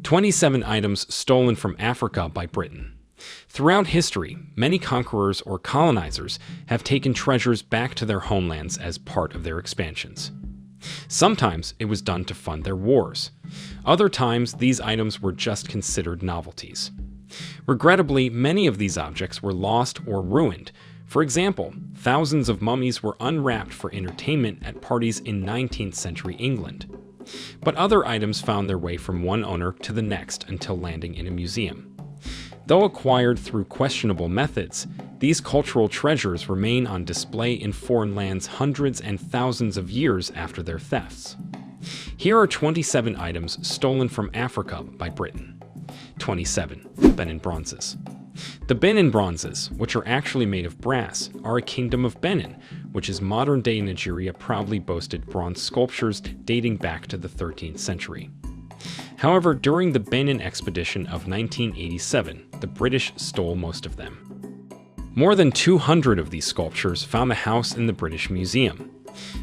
27 items stolen from Africa by Britain. Throughout history, many conquerors or colonizers have taken treasures back to their homelands as part of their expansions. Sometimes it was done to fund their wars. Other times, these items were just considered novelties. Regrettably, many of these objects were lost or ruined. For example, thousands of mummies were unwrapped for entertainment at parties in 19th century England. But other items found their way from one owner to the next until landing in a museum. Though acquired through questionable methods, these cultural treasures remain on display in foreign lands hundreds and thousands of years after their thefts. Here are 27 items stolen from Africa by Britain. 27. Benin bronzes. The Benin bronzes, which are actually made of brass, are a kingdom of Benin, which is modern-day Nigeria, proudly boasted bronze sculptures dating back to the 13th century. However, during the Benin expedition of 1987, the British stole most of them. More than 200 of these sculptures found a house in the British Museum.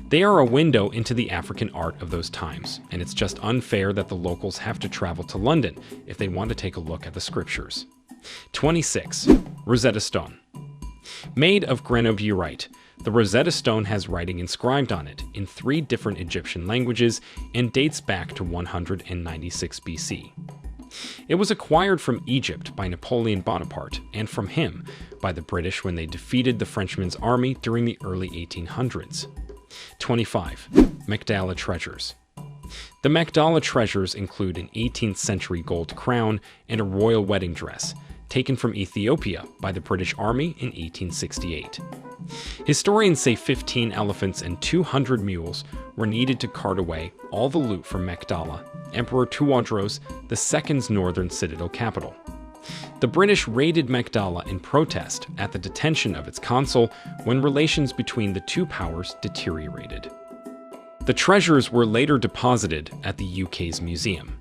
They are a window into the African art of those times, and it's just unfair that the locals have to travel to London if they want to take a look at the scriptures. 26. Rosetta Stone. Made of granodiorite, the Rosetta Stone has writing inscribed on it in 3 different Egyptian languages and dates back to 196 BC. It was acquired from Egypt by Napoleon Bonaparte and from him by the British when they defeated the Frenchman's army during the early 1800s. 25. Magdala treasures. The Magdala treasures include an 18th century gold crown and a royal wedding dress, taken from Ethiopia by the British Army in 1868. Historians say 15 elephants and 200 mules were needed to cart away all the loot from Magdala, Emperor Tewodros II's northern citadel capital. The British raided Magdala in protest at the detention of its consul when relations between the two powers deteriorated. The treasures were later deposited at the UK's museum.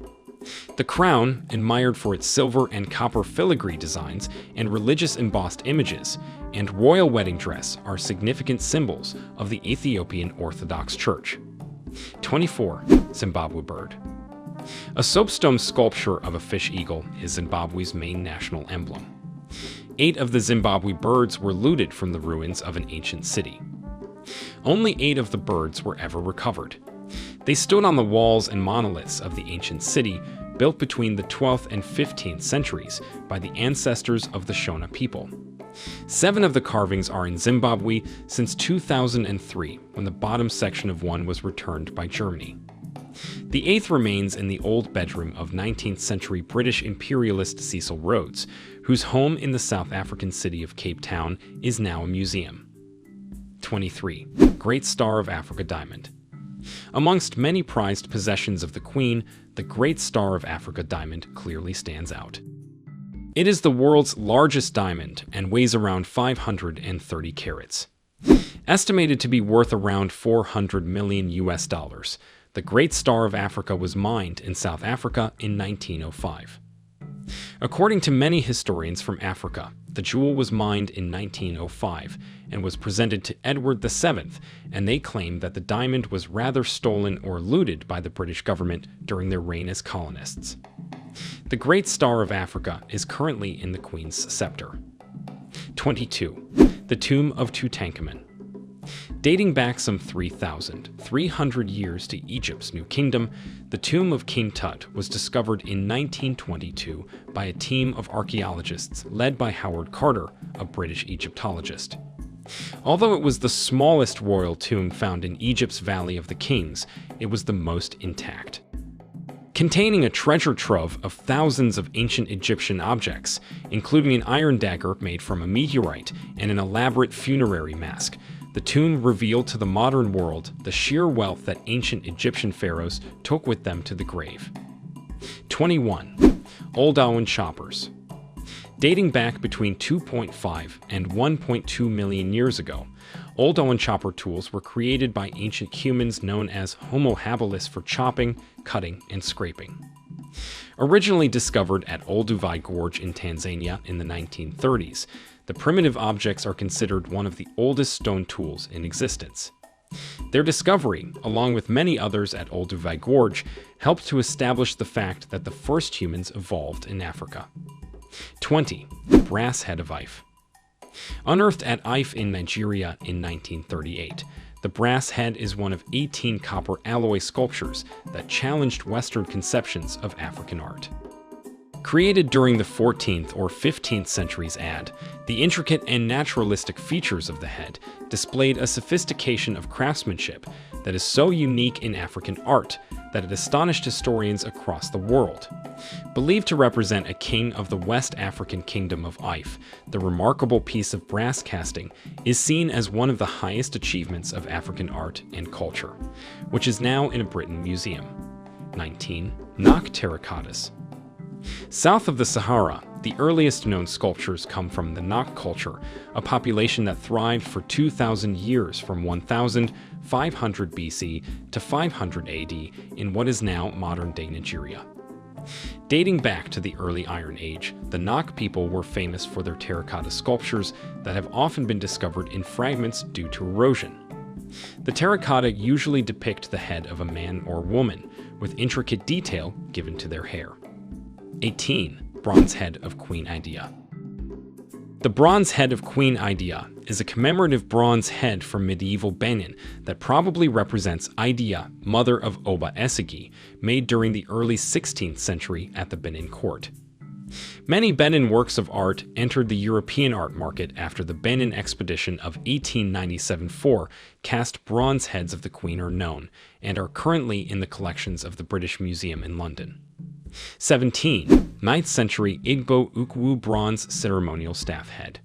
The crown, admired for its silver and copper filigree designs and religious embossed images, and royal wedding dress are significant symbols of the Ethiopian Orthodox Church. 24. Zimbabwe bird. A soapstone sculpture of a fish eagle is Zimbabwe's main national emblem. 8 of the Zimbabwe birds were looted from the ruins of an ancient city. Only 8 of the birds were ever recovered. They stood on the walls and monoliths of the ancient city, built between the 12th and 15th centuries by the ancestors of the Shona people. 7 of the carvings are in Zimbabwe since 2003, when the bottom section of one was returned by Germany. The 8th remains in the old bedroom of 19th century British imperialist Cecil Rhodes, whose home in the South African city of Cape Town is now a museum. 23. Great Star of Africa diamond. Amongst many prized possessions of the Queen, the Great Star of Africa diamond clearly stands out. It is the world's largest diamond and weighs around 530 carats. Estimated to be worth around $400 million US, the Great Star of Africa was mined in South Africa in 1905. According to many historians from Africa, the jewel was mined in 1905 and was presented to Edward VII, and they claim that the diamond was rather stolen or looted by the British government during their reign as colonists. The Great Star of Africa is currently in the Queen's scepter. 22. The Tomb of Tutankhamun. Dating back some 3,300 years to Egypt's New Kingdom, the tomb of King Tut was discovered in 1922 by a team of archaeologists led by Howard Carter, a British Egyptologist. Although it was the smallest royal tomb found in Egypt's Valley of the Kings, it was the most intact. Containing a treasure trove of thousands of ancient Egyptian objects, including an iron dagger made from a meteorite and an elaborate funerary mask, the tomb revealed to the modern world the sheer wealth that ancient Egyptian pharaohs took with them to the grave. 21. Old Awan choppers. Dating back between 2.5 and 1.2 million years ago, Old Awan chopper tools were created by ancient humans known as Homo habilis for chopping, cutting, and scraping. Originally discovered at Olduvai Gorge in Tanzania in the 1930s, the primitive objects are considered one of the oldest stone tools in existence. Their discovery, along with many others at Olduvai Gorge, helped to establish the fact that the first humans evolved in Africa. 20. Brass Head of Ife. Unearthed at Ife in Nigeria in 1938, the brass head is one of 18 copper alloy sculptures that challenged Western conceptions of African art. Created during the 14th or 15th centuries the intricate and naturalistic features of the head displayed a sophistication of craftsmanship that is so unique in African art that it astonished historians across the world. Believed to represent a king of the West African kingdom of Ife, the remarkable piece of brass casting is seen as one of the highest achievements of African art and culture, which is now in a Britain museum. 19. Nok terracottas. South of the Sahara, the earliest known sculptures come from the Nok culture, a population that thrived for 2,000 years from 1500 BC to 500 AD in what is now modern-day Nigeria. Dating back to the early Iron Age, the Nok people were famous for their terracotta sculptures that have often been discovered in fragments due to erosion. The terracotta usually depict the head of a man or woman, with intricate detail given to their hair. 18. Bronze Head of Queen Idia. The Bronze Head of Queen Idia is a commemorative bronze head from medieval Benin that probably represents Idia, mother of Oba Esegi, made during the early 16th century at the Benin court. Many Benin works of art entered the European art market after the Benin expedition of 1897-4. Cast bronze heads of the Queen are known and are currently in the collections of the British Museum in London. 17. 9th century Igbo Ukwu bronze ceremonial staff head.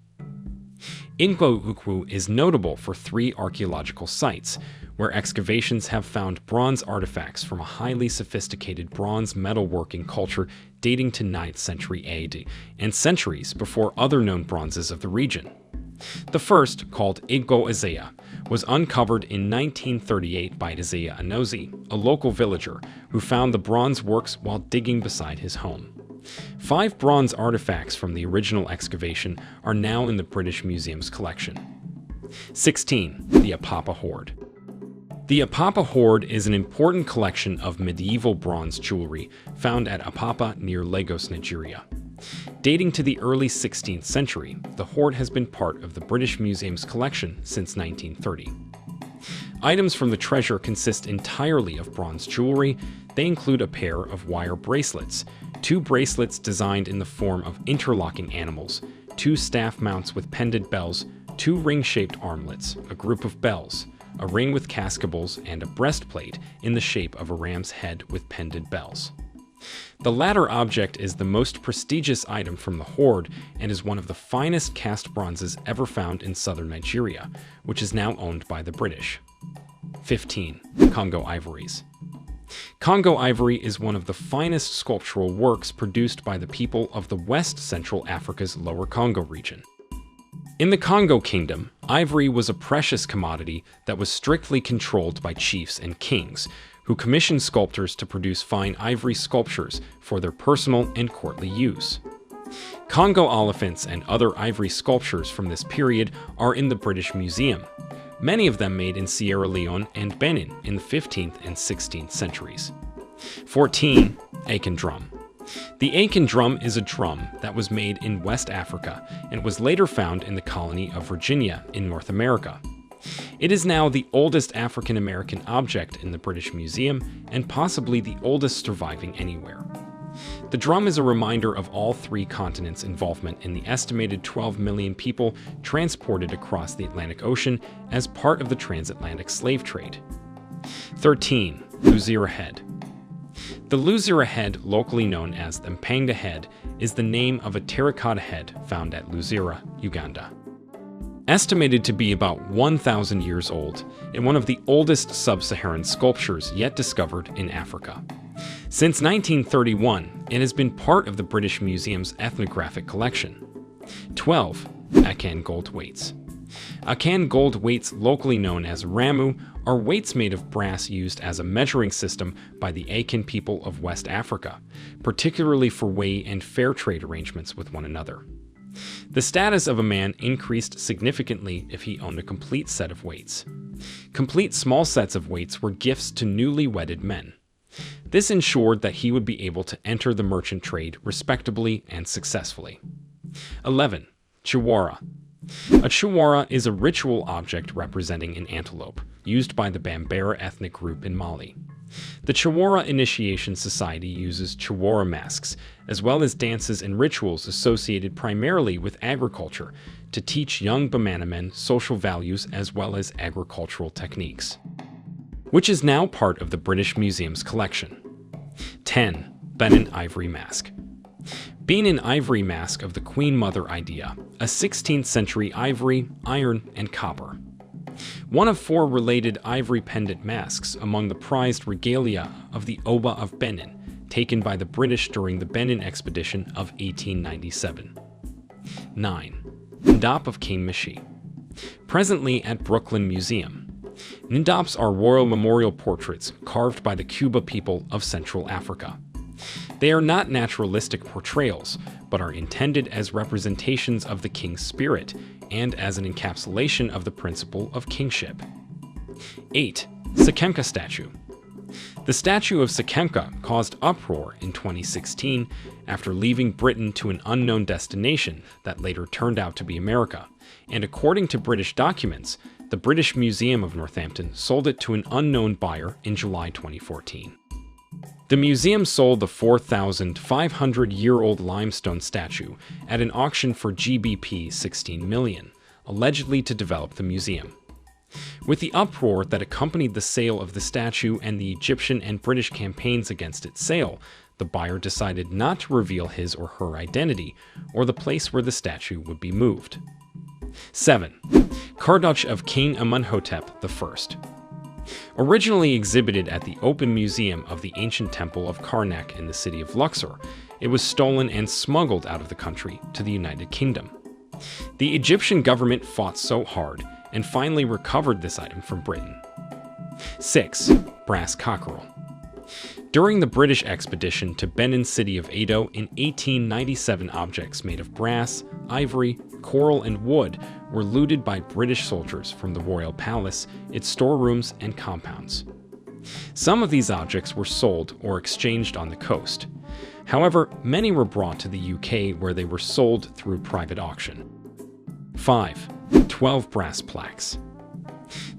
Igbo Ukwu is notable for 3 archaeological sites, where excavations have found bronze artifacts from a highly sophisticated bronze metalworking culture dating to 9th century AD and centuries before other known bronzes of the region. The first, called Igbo Ezaya, was uncovered in 1938 by Ezaya Anozi, a local villager who found the bronze works while digging beside his home. 5 bronze artifacts from the original excavation are now in the British Museum's collection. 16. The Apapa Hoard. The Apapa Hoard is an important collection of medieval bronze jewelry found at Apapa near Lagos, Nigeria. Dating to the early 16th century, the hoard has been part of the British Museum's collection since 1930. Items from the treasure consist entirely of bronze jewelry. They include a pair of wire bracelets, 2 bracelets designed in the form of interlocking animals, 2 staff mounts with pendant bells, 2 ring-shaped armlets, a group of bells, a ring with cascables, and a breastplate in the shape of a ram's head with pendant bells. The latter object is the most prestigious item from the hoard and is one of the finest cast bronzes ever found in southern Nigeria, which is now owned by the British. 15. Congo Ivories. Congo ivory is one of the finest sculptural works produced by the people of the West Central Africa's Lower Congo region. In the Congo Kingdom, ivory was a precious commodity that was strictly controlled by chiefs and kings, who commissioned sculptors to produce fine ivory sculptures for their personal and courtly use. Congo elephants and other ivory sculptures from this period are in the British Museum, many of them made in Sierra Leone and Benin in the 15th and 16th centuries. 14. Akan Drum. The Akan drum is a drum that was made in West Africa and was later found in the colony of Virginia in North America. It is now the oldest African American object in the British Museum and possibly the oldest surviving anywhere. The drum is a reminder of all 3 continents' involvement in the estimated 12 million people transported across the Atlantic Ocean as part of the transatlantic slave trade. 13. Luzira Head. The Luzira head, locally known as the Mpanga head, is the name of a terracotta head found at Luzira, Uganda. Estimated to be about 1,000 years old and one of the oldest sub-Saharan sculptures yet discovered in Africa. Since 1931, it has been part of the British Museum's ethnographic collection. 12. Akan gold weights. Akan gold weights, locally known as Ramu, are weights made of brass used as a measuring system by the Akan people of West Africa, particularly for weigh and fair trade arrangements with one another. The status of a man increased significantly if he owned a complete set of weights. Complete small sets of weights were gifts to newly wedded men. This ensured that he would be able to enter the merchant trade respectably and successfully. 11. Chiwara. A chiwara is a ritual object representing an antelope, used by the Bambara ethnic group in Mali. The Chiwara Initiation Society uses Chiwara masks, as well as dances and rituals associated primarily with agriculture, to teach young Bamana men social values as well as agricultural techniques, which is now part of the British Museum's collection. 10. Benin Ivory Mask. Benin Ivory Mask of the Queen Mother Idea, a 16th century ivory, iron, and copper. One of 4 related ivory pendant masks among the prized regalia of the Oba of Benin, taken by the British during the Benin expedition of 1897. 9. Ndap of King Mishi. Presently at Brooklyn Museum. Ndaps are royal memorial portraits carved by the Cuba people of Central Africa. They are not naturalistic portrayals, but are intended as representations of the king's spirit and as an encapsulation of the principle of kingship. 8. Sekemka statue. The statue of Sekemka caused uproar in 2016 after leaving Britain to an unknown destination that later turned out to be America, and according to British documents, the British Museum of Northampton sold it to an unknown buyer in July 2014. The museum sold the 4,500-year-old limestone statue at an auction for GBP 16 million, allegedly to develop the museum. With the uproar that accompanied the sale of the statue and the Egyptian and British campaigns against its sale, the buyer decided not to reveal his or her identity or the place where the statue would be moved. 7. Karduch of King Amenhotep I. Originally exhibited at the Open Museum of the Ancient Temple of Karnak in the city of Luxor, it was stolen and smuggled out of the country to the United Kingdom. The Egyptian government fought so hard and finally recovered this item from Britain. 6. Brass cockerel. During the British expedition to Benin city of Edo in 1897, objects made of brass, ivory, coral, and wood were looted by British soldiers from the royal palace, its storerooms, and compounds. Some of these objects were sold or exchanged on the coast. However, many were brought to the UK where they were sold through private auction. 5. 12 brass plaques.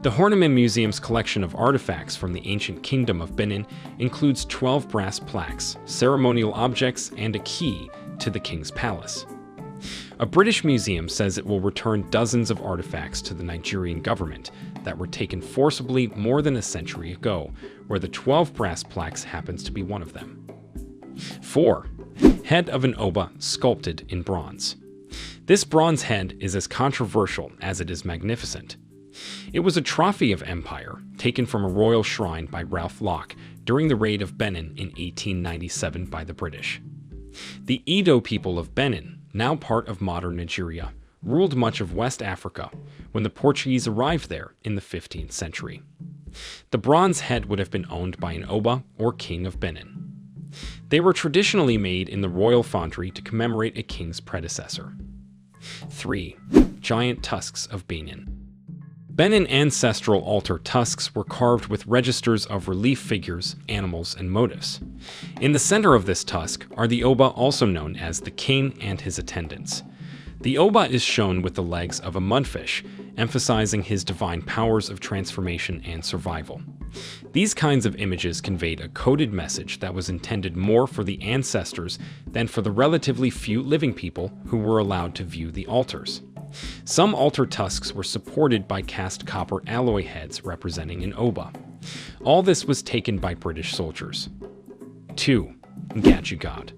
The Horniman Museum's collection of artifacts from the ancient kingdom of Benin includes 12 brass plaques, ceremonial objects, and a key to the king's palace. A British museum says it will return dozens of artifacts to the Nigerian government that were taken forcibly more than a century ago, where the 12 brass plaques happens to be one of them. 4. Head of an Oba sculpted in bronze. This bronze head is as controversial as it is magnificent. It was a trophy of empire, taken from a royal shrine by Ralph Locke during the raid of Benin in 1897 by the British. The Edo people of Benin, now part of modern Nigeria, ruled much of West Africa when the Portuguese arrived there in the 15th century. The bronze head would have been owned by an Oba or king of Benin. They were traditionally made in the royal foundry to commemorate a king's predecessor. 3. Giant tusks of Benin. Benin ancestral altar tusks were carved with registers of relief figures, animals, and motifs. In the center of this tusk are the Oba, also known as the king and his attendants. The Oba is shown with the legs of a mudfish, emphasizing his divine powers of transformation and survival. These kinds of images conveyed a coded message that was intended more for the ancestors than for the relatively few living people who were allowed to view the altars. Some altar tusks were supported by cast copper alloy heads representing an Oba. All this was taken by British soldiers. 2. Ngaji god.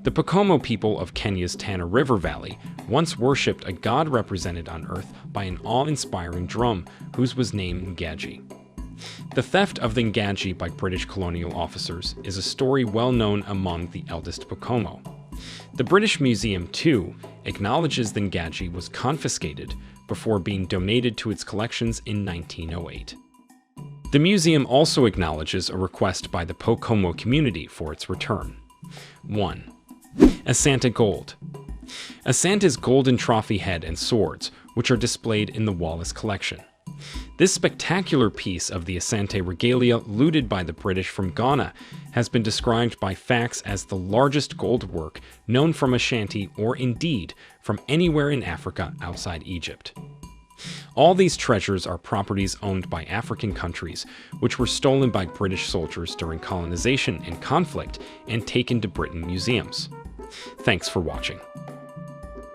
The Pokomo people of Kenya's Tana River Valley once worshipped a god represented on Earth by an awe-inspiring drum whose was named Ngaji. The theft of the Ngaji by British colonial officers is a story well known among the eldest Pokomo. The British Museum, too, acknowledges the Ngaji was confiscated before being donated to its collections in 1908. The museum also acknowledges a request by the Pokomo community for its return. 1. Asante gold. Asante's golden trophy head and swords, which are displayed in the Wallace collection. This spectacular piece of the Asante regalia looted by the British from Ghana has been described by Facts as the largest gold work known from Ashanti or indeed from anywhere in Africa outside Egypt. All these treasures are properties owned by African countries, which were stolen by British soldiers during colonization and conflict and taken to Britain museums. Thanks for watching.